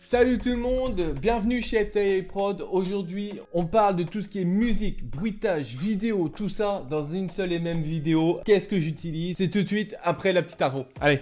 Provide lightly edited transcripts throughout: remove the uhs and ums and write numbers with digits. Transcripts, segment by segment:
Salut tout le monde, bienvenue chez FTI Prod. Aujourd'hui, on parle de tout ce qui est musique, bruitage, vidéo, tout ça dans une seule et même vidéo. Qu'est-ce que j'utilise? C'est tout de suite après la petite intro. Allez!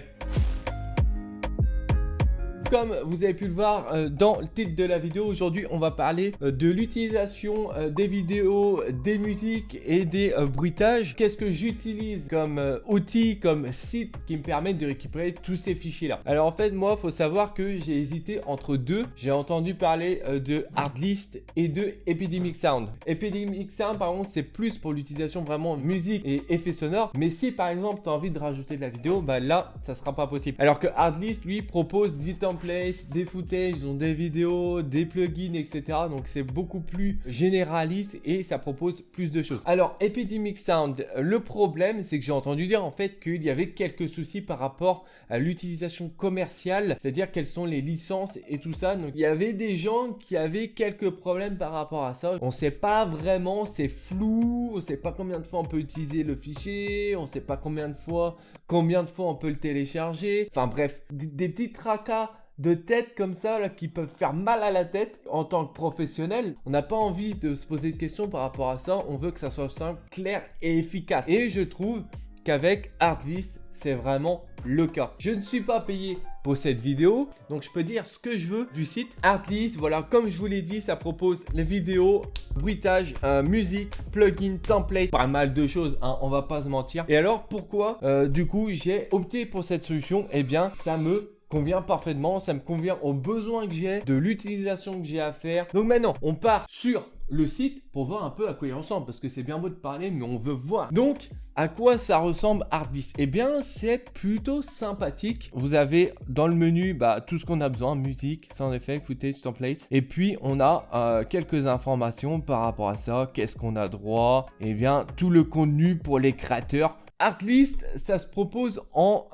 Comme vous avez pu le voir dans le titre de la vidéo, aujourd'hui on va parler de l'utilisation des vidéos, des musiques et des bruitages. Qu'est-ce que j'utilise comme outil, comme site qui me permettent de récupérer tous ces fichiers là. Alors en fait moi il faut savoir que j'ai hésité entre deux. J'ai entendu parler de Artlist et de Epidemic Sound. Epidemic Sound par contre c'est plus pour l'utilisation vraiment musique et effets sonores. Mais si par exemple tu as envie de rajouter de la vidéo, bah là ça sera pas possible. Alors que Artlist lui propose des templates, des footages, ils ont des vidéos, des plugins, etc. Donc c'est beaucoup plus généraliste et ça propose plus de choses. Alors Epidemic Sound, le problème c'est que j'ai entendu dire en fait qu'il y avait quelques soucis par rapport à l'utilisation commerciale, c'est-à-dire quelles sont les licences et tout ça. Donc il y avait des gens qui avaient quelques problèmes par rapport à ça. On sait pas vraiment, c'est flou, on sait pas combien de fois on peut utiliser le fichier, on sait pas combien de fois on peut le télécharger. Enfin bref, des petits tracas de tête comme ça là, qui peuvent faire mal à la tête en tant que professionnel. On n'a pas envie de se poser de questions par rapport à ça. On veut que ça soit simple, clair et efficace. Et je trouve qu'avec Artlist, c'est vraiment le cas. Je ne suis pas payé pour cette vidéo, donc je peux dire ce que je veux du site Artlist. Voilà, comme je vous l'ai dit, ça propose les vidéos, bruitage, musique, plugin, template, pas mal de choses, hein, on va pas se mentir. Et alors pourquoi du coup j'ai opté pour cette solution? Eh bien ça me convient parfaitement, ça me convient aux besoins que j'ai, de l'utilisation que j'ai à faire. Donc maintenant, on part sur le site pour voir un peu à quoi il ressemble, parce que c'est bien beau de parler, mais on veut voir. Donc, à quoi ça ressemble Artlist? Eh bien, c'est plutôt sympathique. Vous avez dans le menu tout ce qu'on a besoin, musique, sound effects, footage, templates. Et puis, on a quelques informations par rapport à ça. Qu'est-ce qu'on a droit? Eh bien, tout le contenu pour les créateurs. Artlist, ça se propose en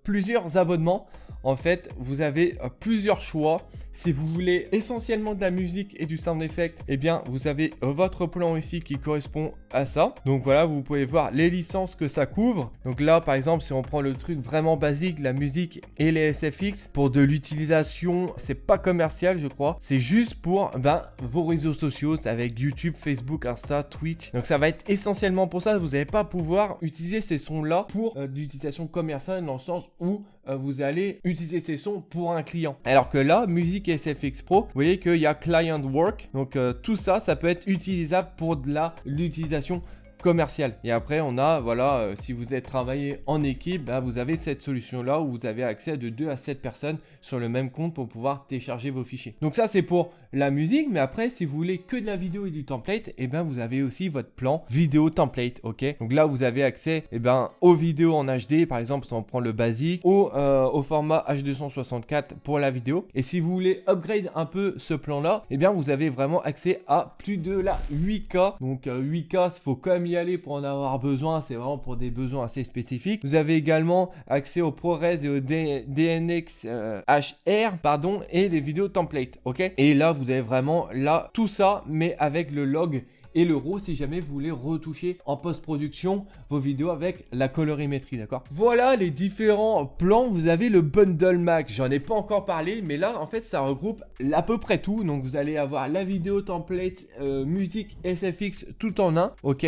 plusieurs abonnements. En fait, vous avez plusieurs choix. Si vous voulez essentiellement de la musique et du sound effect, eh bien, vous avez votre plan ici qui correspond à ça. Donc voilà, vous pouvez voir les licences que ça couvre. Donc là, par exemple, si on prend le truc vraiment basique, la musique et les SFX, pour de l'utilisation, c'est pas commercial, je crois. C'est juste pour vos réseaux sociaux, c'est avec YouTube, Facebook, Insta, Twitch. Donc ça va être essentiellement pour ça. Vous n'allez pas pouvoir utiliser ces sons-là pour d'utilisation commerciale dans le sens où vous allez utiliser ces sons pour un client. Alors que là, musique et SFX Pro, vous voyez qu'il y a Client Work. Donc tout ça, ça peut être utilisable pour de l'utilisation commerciale. Et après, on a, voilà, si vous êtes travaillé en équipe, vous avez cette solution-là où vous avez accès de 2 à 7 personnes sur le même compte pour pouvoir télécharger vos fichiers. Donc ça, c'est pour la musique. Mais après, si vous voulez que de la vidéo et du template, vous avez aussi votre plan vidéo template, ok? Donc là, vous avez accès, aux vidéos en HD, par exemple, si on prend le basique, au format H264 pour la vidéo. Et si vous voulez upgrade un peu ce plan-là, vous avez vraiment accès à plus de la 8K. Donc 8K, il faut quand même y aller pour en avoir besoin, c'est vraiment pour des besoins assez spécifiques. Vous avez également accès au ProRes et au DNX HR, et des vidéos templates, ok? Et là, vous avez vraiment là tout ça, mais avec le log et le RAW si jamais vous voulez retoucher en post-production vos vidéos avec la colorimétrie, d'accord? Voilà les différents plans. Vous avez le bundle max, j'en ai pas encore parlé, mais là en fait ça regroupe à peu près tout. Donc vous allez avoir la vidéo template, musique, SFX tout en un, ok?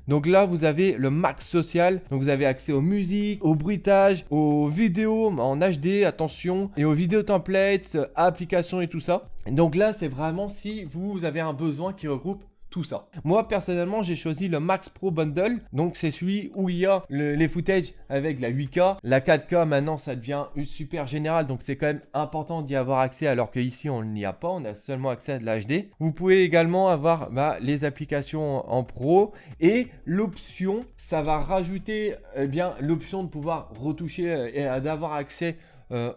Donc là vous avez le max social, donc vous avez accès aux musiques, au bruitage, aux vidéos en HD, attention, et aux vidéos templates, applications et tout ça. Donc là c'est vraiment si vous avez un besoin qui regroupe tout ça. Moi personnellement j'ai choisi le Max Pro Bundle, donc c'est celui où il y a les footages avec la 8K, la 4K maintenant ça devient super général, donc c'est quand même important d'y avoir accès alors qu'ici on n'y a pas, on a seulement accès à de l'HD. Vous pouvez également avoir les applications en pro et l'option, ça va rajouter l'option de pouvoir retoucher et d'avoir accès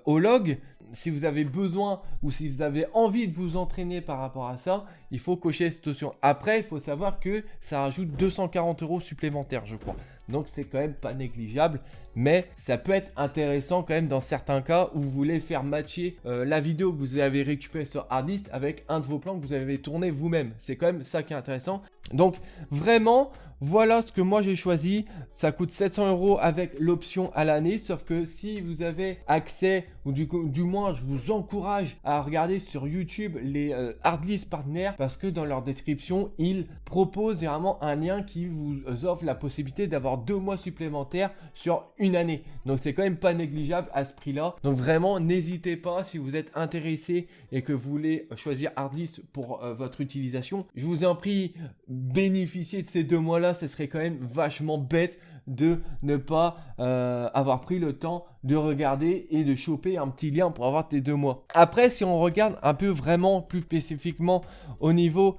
au log. Si vous avez besoin ou si vous avez envie de vous entraîner par rapport à ça, il faut cocher cette option. Après, il faut savoir que ça rajoute 240 € supplémentaires, je crois. Donc, c'est quand même pas négligeable, mais ça peut être intéressant quand même dans certains cas où vous voulez faire matcher la vidéo que vous avez récupérée sur Artlist avec un de vos plans que vous avez tourné vous-même. C'est quand même ça qui est intéressant. Donc, vraiment, voilà ce que moi j'ai choisi. Ça coûte 700 € avec l'option à l'année. Sauf que si vous avez accès, ou du moins je vous encourage à regarder sur YouTube les Hardlist partenaires, parce que dans leur description, ils proposent vraiment un lien qui vous offre la possibilité d'avoir 2 mois supplémentaires sur une année. Donc c'est quand même pas négligeable à ce prix-là. Donc vraiment, n'hésitez pas si vous êtes intéressé et que vous voulez choisir Hardlist pour votre utilisation. Je vous en prie, bénéficiez de ces 2 mois-là. Ce serait quand même vachement bête de ne pas avoir pris le temps de regarder et de choper un petit lien pour avoir tes 2 mois. Après, si on regarde un peu vraiment plus spécifiquement au niveau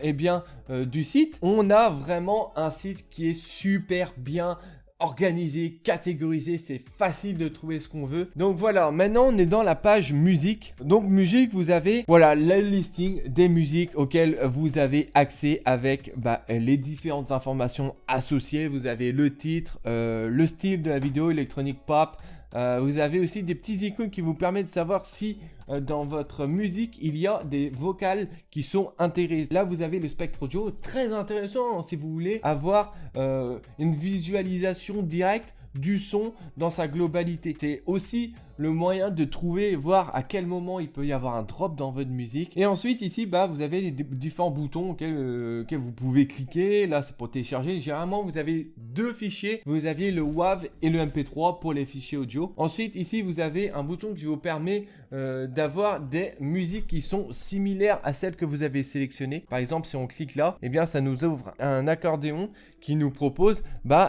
du site, on a vraiment un site qui est super bien organisé, catégorisé, c'est facile de trouver ce qu'on veut. Donc voilà, maintenant on est dans la page musique. Donc musique, vous avez voilà le listing des musiques auxquelles vous avez accès avec les différentes informations associées. Vous avez le titre, le style de la vidéo, électronique pop. Vous avez aussi des petits icônes qui vous permettent de savoir si dans votre musique il y a des vocales qui sont intégrées. Là vous avez le spectre audio, très intéressant si vous voulez avoir une visualisation directe du son dans sa globalité. C'est aussi le moyen de trouver et voir à quel moment il peut y avoir un drop dans votre musique. Et ensuite ici vous avez les différents boutons auxquels vous pouvez cliquer. Là c'est pour télécharger. Généralement vous avez 2 fichiers. Vous aviez le WAV et le MP3 pour les fichiers audio. Ensuite ici vous avez un bouton qui vous permet d'avoir des musiques qui sont similaires à celles que vous avez sélectionnées. Par exemple si on clique là, et bien ça nous ouvre un accordéon qui nous propose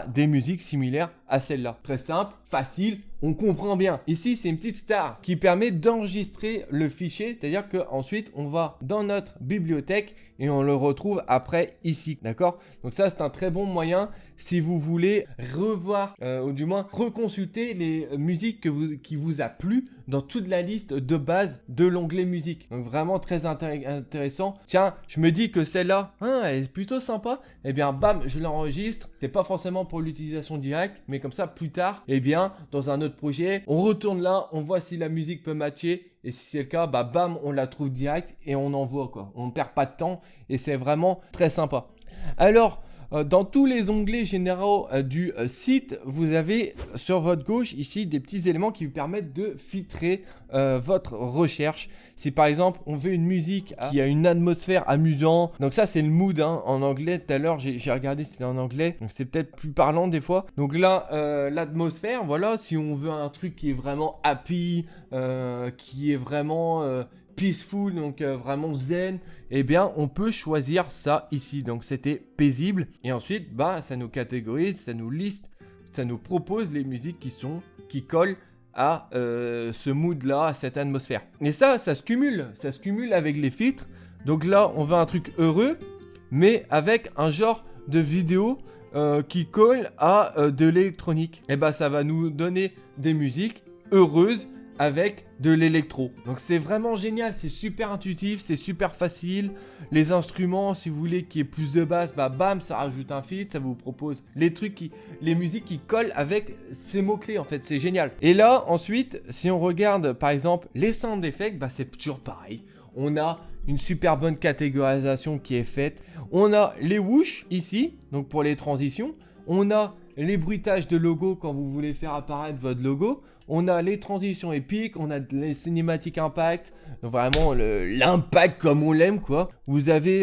des musiques similaires à celle-là. Très simple, facile, on comprend bien. Ici, c'est une petite star qui permet d'enregistrer le fichier, c'est-à-dire qu'ensuite, on va dans notre bibliothèque et on le retrouve après ici, d'accord? Donc ça, c'est un très bon moyen si vous voulez revoir, ou du moins reconsulter les musiques qui vous a plu dans toute la liste de base de l'onglet musique. Donc vraiment très intéressant. Tiens, je me dis que celle-là, elle est plutôt sympa. Eh bien, bam, je l'enregistre. C'est pas forcément pour l'utilisation directe, mais comme ça, plus tard, eh bien, dans un autre projet, on retourne là, on voit si la musique peut matcher. Et si c'est le cas, bam, on la trouve direct et on envoie quoi. On ne perd pas de temps et c'est vraiment très sympa. Alors, dans tous les onglets généraux du site, vous avez sur votre gauche ici des petits éléments qui vous permettent de filtrer votre recherche. Si par exemple on veut une musique qui a une atmosphère amusante, donc ça c'est le mood en anglais. Tout à l'heure j'ai regardé, c'était en anglais, donc c'est peut-être plus parlant des fois. Donc là l'atmosphère, voilà, si on veut un truc qui est vraiment happy, qui est vraiment peaceful, donc vraiment zen, eh bien on peut choisir ça ici. Donc c'était paisible et ensuite ça nous catégorise, ça nous liste, ça nous propose les musiques qui collent à ce mood là, à cette atmosphère. Et ça se cumule avec les filtres. Donc là on veut un truc heureux mais avec un genre de vidéo qui colle à de l'électronique. Et ça va nous donner des musiques heureuses avec de l'électro. Donc c'est vraiment génial, c'est super intuitif, c'est super facile. Les instruments, si vous voulez qu'il y ait plus de basse, bam, ça rajoute un filtre, ça vous propose les musiques qui collent avec ces mots-clés en fait, c'est génial. Et là, ensuite, si on regarde par exemple les sound effects, c'est toujours pareil. On a une super bonne catégorisation qui est faite. On a les whoosh ici, donc pour les transitions. On a les bruitages de logo quand vous voulez faire apparaître votre logo. On a les transitions épiques, on a les cinématiques impact, donc vraiment l'impact comme on l'aime quoi. Vous avez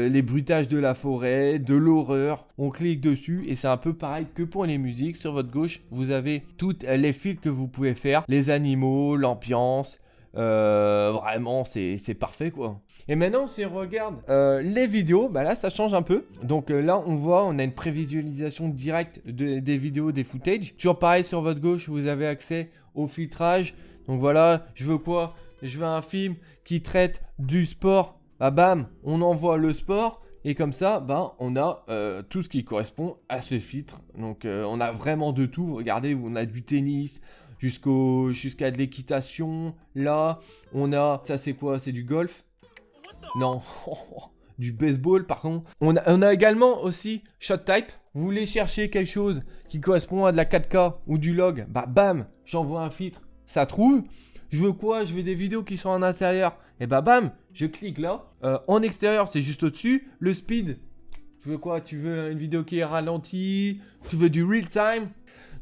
les bruitages de la forêt, de l'horreur, on clique dessus et c'est un peu pareil que pour les musiques. Sur votre gauche, vous avez toutes les filtres que vous pouvez faire, les animaux, l'ambiance. Vraiment c'est parfait quoi. Et maintenant si on regarde les vidéos, là ça change un peu. Donc là on a une prévisualisation directe des vidéos, des footage. Toujours pareil, sur votre gauche vous avez accès au filtrage. Donc voilà, je veux quoi? Je veux un film qui traite du sport. Bam, on envoie le sport. Et comme ça, on a tout ce qui correspond à ce filtre. Donc on a vraiment de tout. Regardez, on a du tennis jusqu'à de l'équitation. Là, on a... Ça, c'est quoi? C'est du golf? Non. Du baseball, par contre. On a également aussi Shot Type. Vous voulez chercher quelque chose qui correspond à de la 4K ou du log? Bam, j'envoie un filtre. Ça trouve. Je veux quoi? Je veux des vidéos qui sont en intérieur. Et bam, je clique là. En extérieur, c'est juste au-dessus. Le speed, Tu veux quoi? Tu veux une vidéo qui est ralentie? Tu veux du real time?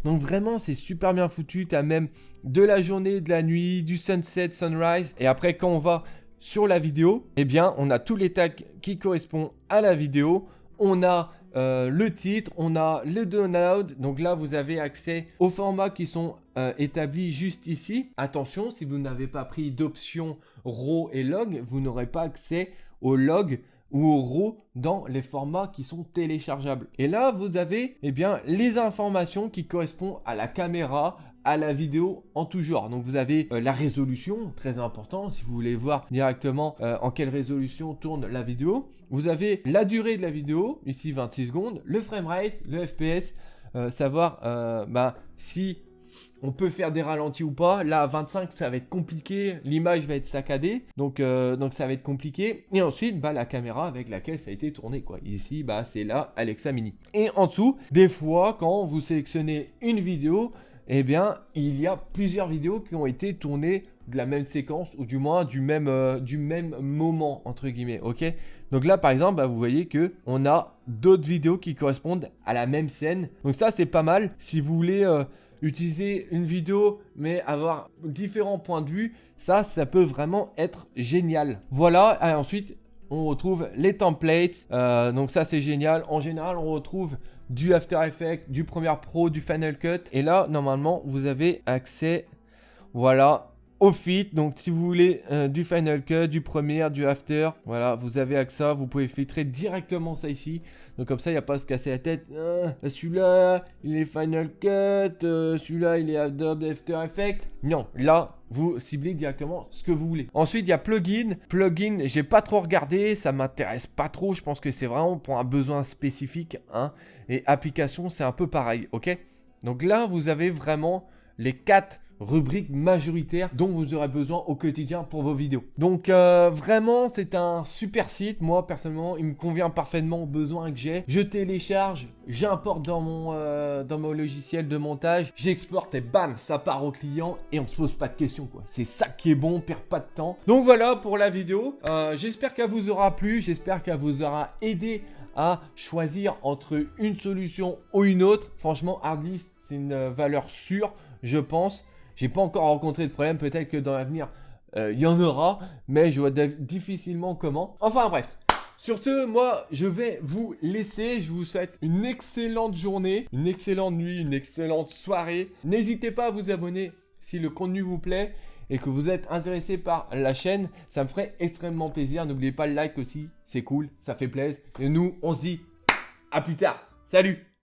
Donc vraiment, c'est super bien foutu. Tu as même de la journée, de la nuit, du sunset, sunrise. Et après, quand on va sur la vidéo, eh bien, on a tous les tags qui correspondent à la vidéo. On a le titre, on a le download. Donc là, vous avez accès aux formats qui sont établis juste ici. Attention, si vous n'avez pas pris d'option RAW et log, vous n'aurez pas accès au log ou au RAW dans les formats qui sont téléchargeables. Et là, vous avez les informations qui correspondent à la caméra, à la vidéo en tout genre. Donc vous avez la résolution, très important, si vous voulez voir directement en quelle résolution tourne la vidéo. Vous avez la durée de la vidéo, ici 26 secondes, le framerate, le FPS, savoir si on peut faire des ralentis ou pas. Là, à 25, ça va être compliqué. L'image va être saccadée. Donc ça va être compliqué. Et ensuite, la caméra avec laquelle ça a été tourné, quoi. Ici, c'est la Alexa Mini. Et en dessous, des fois, quand vous sélectionnez une vidéo, eh bien, il y a plusieurs vidéos qui ont été tournées de la même séquence ou du moins du même moment, entre guillemets, ok? Donc là, par exemple, vous voyez que on a d'autres vidéos qui correspondent à la même scène. Donc ça, c'est pas mal. Si vous voulez utiliser une vidéo, mais avoir différents points de vue, ça peut vraiment être génial. Voilà, et ensuite, on retrouve les templates. Donc ça, c'est génial. En général, on retrouve du After Effects, du Premiere Pro, du Final Cut. Et là, normalement, vous avez accès, voilà, au fit. Donc, si vous voulez du Final Cut, du Premiere, du After, voilà, vous avez accès à ça. Vous pouvez filtrer directement ça ici. Donc, comme ça, il n'y a pas à se casser la tête. Celui-là, il est Final Cut. Celui-là, il est Adobe After Effects. Non, là, vous ciblez directement ce que vous voulez. Ensuite, il y a plugin. Plugin, j'ai pas trop regardé. Ça m'intéresse pas trop. Je pense que c'est vraiment pour un besoin spécifique. Et application, c'est un peu pareil. Ok? Donc là, vous avez vraiment les 4 rubrique majoritaire dont vous aurez besoin au quotidien pour vos vidéos. Donc vraiment, c'est un super site. Moi, personnellement, il me convient parfaitement aux besoins que j'ai. Je télécharge, j'importe dans mon logiciel de montage, j'exporte et bam, ça part au client et on se pose pas de questions, quoi. C'est ça qui est bon, on perd pas de temps. Donc voilà pour la vidéo. J'espère qu'elle vous aura plu, j'espère qu'elle vous aura aidé à choisir entre une solution ou une autre. Franchement, Hardlist, c'est une valeur sûre, je pense. J'ai pas encore rencontré de problème, peut-être que dans l'avenir, il y en aura, mais je vois difficilement comment. Enfin bref, sur ce, moi, je vais vous laisser. Je vous souhaite une excellente journée, une excellente nuit, une excellente soirée. N'hésitez pas à vous abonner si le contenu vous plaît et que vous êtes intéressé par la chaîne. Ça me ferait extrêmement plaisir. N'oubliez pas le like aussi, c'est cool, ça fait plaisir. Et nous, on se dit à plus tard. Salut!